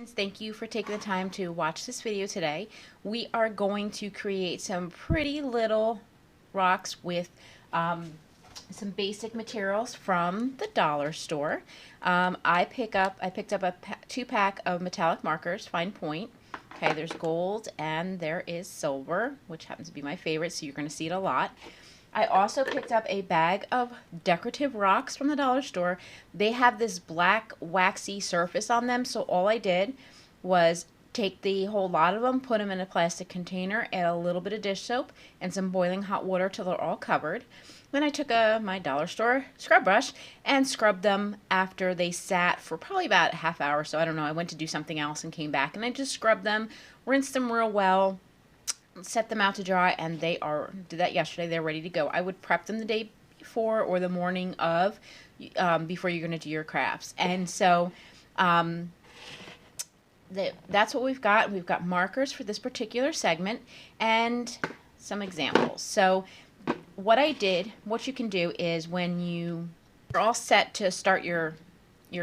Thank you for taking the time to watch this video today. We are going to create some pretty little rocks with some basic materials from the dollar store. I picked up a 2-pack of metallic markers, fine point. Okay, there's gold and there is silver, which happens to be my favorite, so you're going to see it a lot. I also picked up a bag of decorative rocks from the dollar store. They have this black waxy surface on them, so all I did was take the whole lot of them, put them in a plastic container, add a little bit of dish soap and some boiling hot water till they're all covered. Then I took my dollar store scrub brush and scrubbed them after they sat for probably about a half hour. So I don't know, I went to do something else and came back and I just scrubbed them, rinsed them real well, set them out to dry, and did that yesterday. They're ready to go. I would prep them the day before or the morning of, before you're going to do your crafts. And so that's what we've got. We've got markers for this particular segment and some examples. So what you can do is when you're all set to start your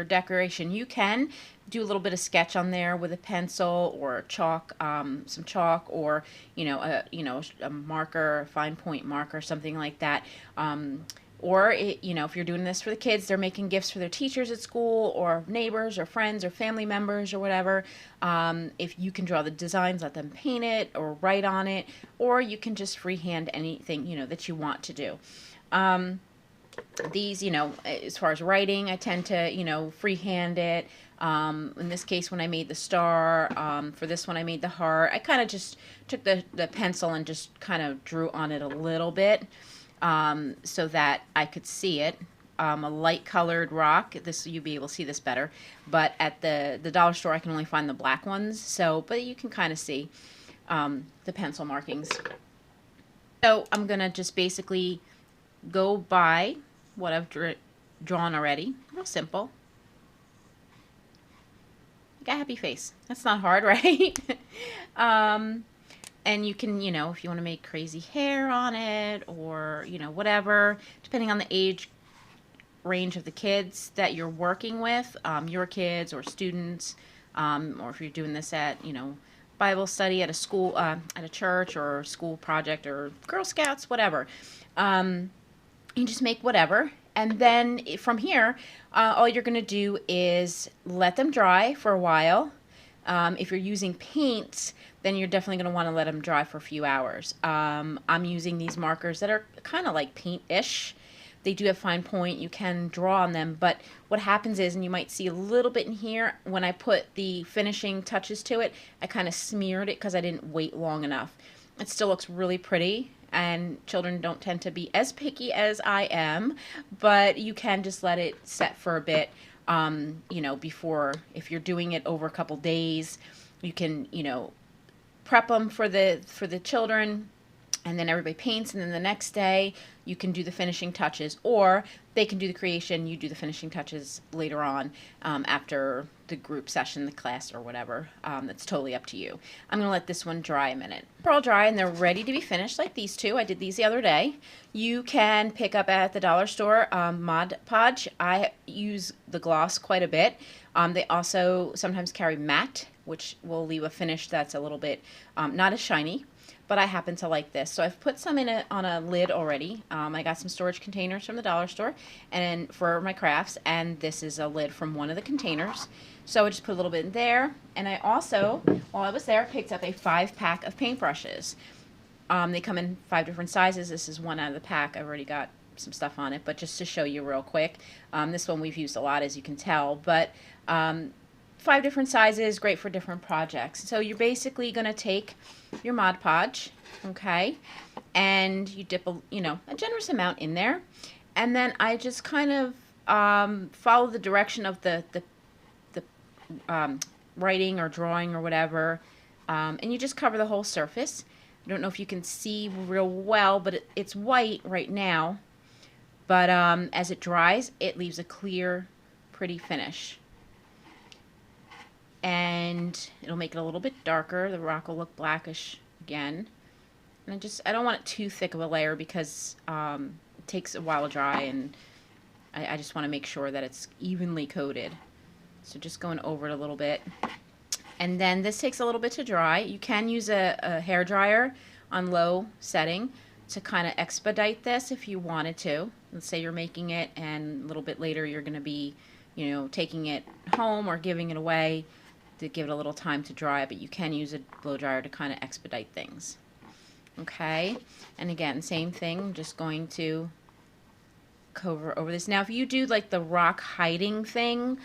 decoration, you can do a little bit of sketch on there with a pencil or chalk, some chalk, or a marker, a fine point marker, something like that. Or if you're doing this for the kids, they're making gifts for their teachers at school, or neighbors, or friends, or family members, or whatever. If you can draw the designs, let them paint it or write on it, or you can just freehand anything that you want to do. These, as far as writing, I tend to, freehand it. In this case, when I made the star, for this one I made the heart, I kind of just took the pencil and just kind of drew on it a little bit, so that I could see it. A light colored rock, you'll be able to see this better, but at the dollar store I can only find the black ones, but you can kind of see the pencil markings. So I'm gonna just basically go by what I've drawn already. Real simple. You got a happy face. That's not hard, right? And you can, if you want to make crazy hair on it, or, whatever, depending on the age range of the kids that you're working with, your kids or students, or if you're doing this at, Bible study at a school, at a church, or school project, or Girl Scouts, whatever. You just make whatever, and then from here, all you're going to do is let them dry for a while. If you're using paints, then you're definitely going to want to let them dry for a few hours. I'm using these markers that are kind of like paint-ish. They do have fine point. You can draw on them, but what happens is, and you might see a little bit in here, when I put the finishing touches to it, I kind of smeared it because I didn't wait long enough. It still looks really pretty, and children don't tend to be as picky as I am, but you can just let it set for a bit, before, if you're doing it over a couple days, you can, prep them for the children, and then everybody paints, and then the next day you can do the finishing touches, or they can do the creation, you do the finishing touches later on, after the group session, the class, or whatever. That's totally up to you. I'm going to let this one dry a minute. They're all dry and they're ready to be finished, like these two. I did these the other day. You can pick up at the dollar store Mod Podge. I use the gloss quite a bit. They also sometimes carry matte, which will leave a finish that's a little bit not as shiny, but I happen to like this. So I've put some on a lid already. I got some storage containers from the dollar store and for my crafts, and this is a lid from one of the containers. So I just put a little bit in there, and I also, while I was there, picked up a 5-pack of paintbrushes. They come in 5 different sizes. This is one out of the pack. I've already got some stuff on it, but just to show you real quick. This one we've used a lot, as you can tell, but 5 different sizes, great for different projects. So you're basically going to take your Mod Podge, okay, and you dip a generous amount in there, and then I just kind of follow the direction of the writing or drawing or whatever, and you just cover the whole surface. I don't know if you can see real well, but it's white right now, but as it dries, it leaves a clear, pretty finish. And it'll make it a little bit darker. The rock will look blackish again. And I don't want it too thick of a layer because it takes a while to dry, and I just want to make sure that it's evenly coated. So just going over it a little bit. And then this takes a little bit to dry. You can use a hair dryer on low setting to kind of expedite this if you wanted to. Let's say you're making it and a little bit later you're going to be, you know, taking it home or giving it away, to give it a little time to dry, but you can use a blow dryer to kind of expedite things. Okay, and again, same thing, just going to cover over this. Now, if you do like the rock hiding thing,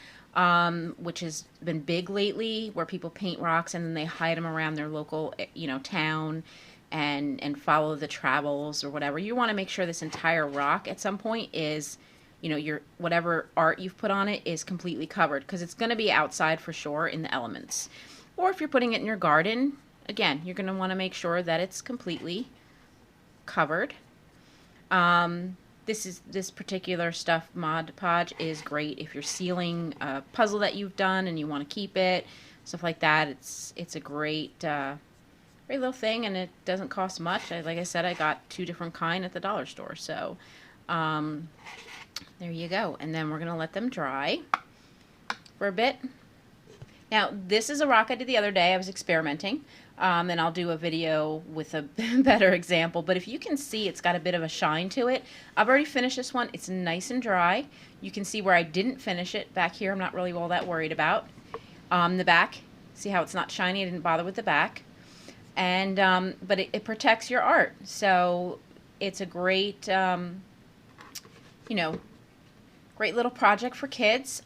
which has been big lately, where people paint rocks and then they hide them around their local, you know, town, and follow the travels or whatever. You want to make sure this entire rock at some point is, you know, your whatever art you've put on it is completely covered, because it's going to be outside for sure in the elements. Or if you're putting it in your garden, again, you're going to want to make sure that it's completely covered. This particular stuff, Mod Podge, is great if you're sealing a puzzle that you've done and you want to keep it, stuff like that. It's a great little thing, and it doesn't cost much. Like I said, I got 2 different kind at the dollar store, so there you go. And then we're gonna let them dry for a bit. Now, this is a rock I did the other day. I was experimenting, and I'll do a video with a better example. But if you can see, it's got a bit of a shine to it. I've already finished this one. It's nice and dry. You can see where I didn't finish it. Back here, I'm not really all that worried about. The back, see how it's not shiny? I didn't bother with the back. And but it protects your art. So it's a great, you know, great little project for kids.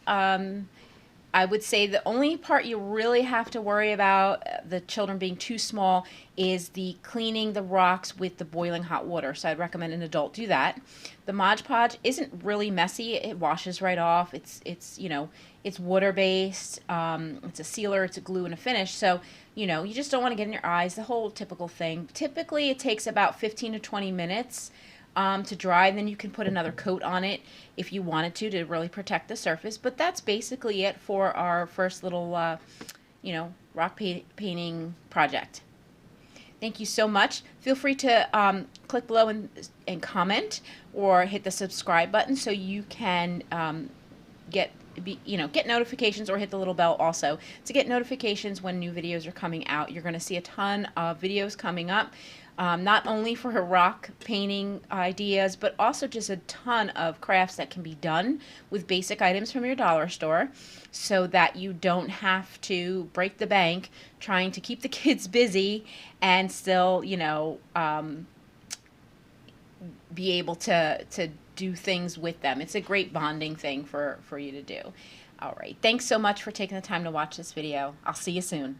I would say the only part you really have to worry about, the children being too small, is the cleaning the rocks with the boiling hot water. So I'd recommend an adult do that. The Mod Podge isn't really messy. It washes right off. It's you know, it's water-based. It's a sealer, it's a glue, and a finish. So, you know, you just don't want to get in your eyes, the whole typical thing. Typically, it takes about 15 to 20 minutes to dry, and then you can put another coat on it if you wanted to really protect the surface. But that's basically it for our first little, you know, rock painting project. Thank you so much. Feel free to click below and comment, or hit the subscribe button so you can get notifications, or hit the little bell also to get notifications when new videos are coming out. You're going to see a ton of videos coming up. Not only for her rock painting ideas, but also just a ton of crafts that can be done with basic items from your dollar store, so that you don't have to break the bank trying to keep the kids busy and still, you know, be able to do things with them. It's a great bonding thing for you to do. All right. Thanks so much for taking the time to watch this video. I'll see you soon.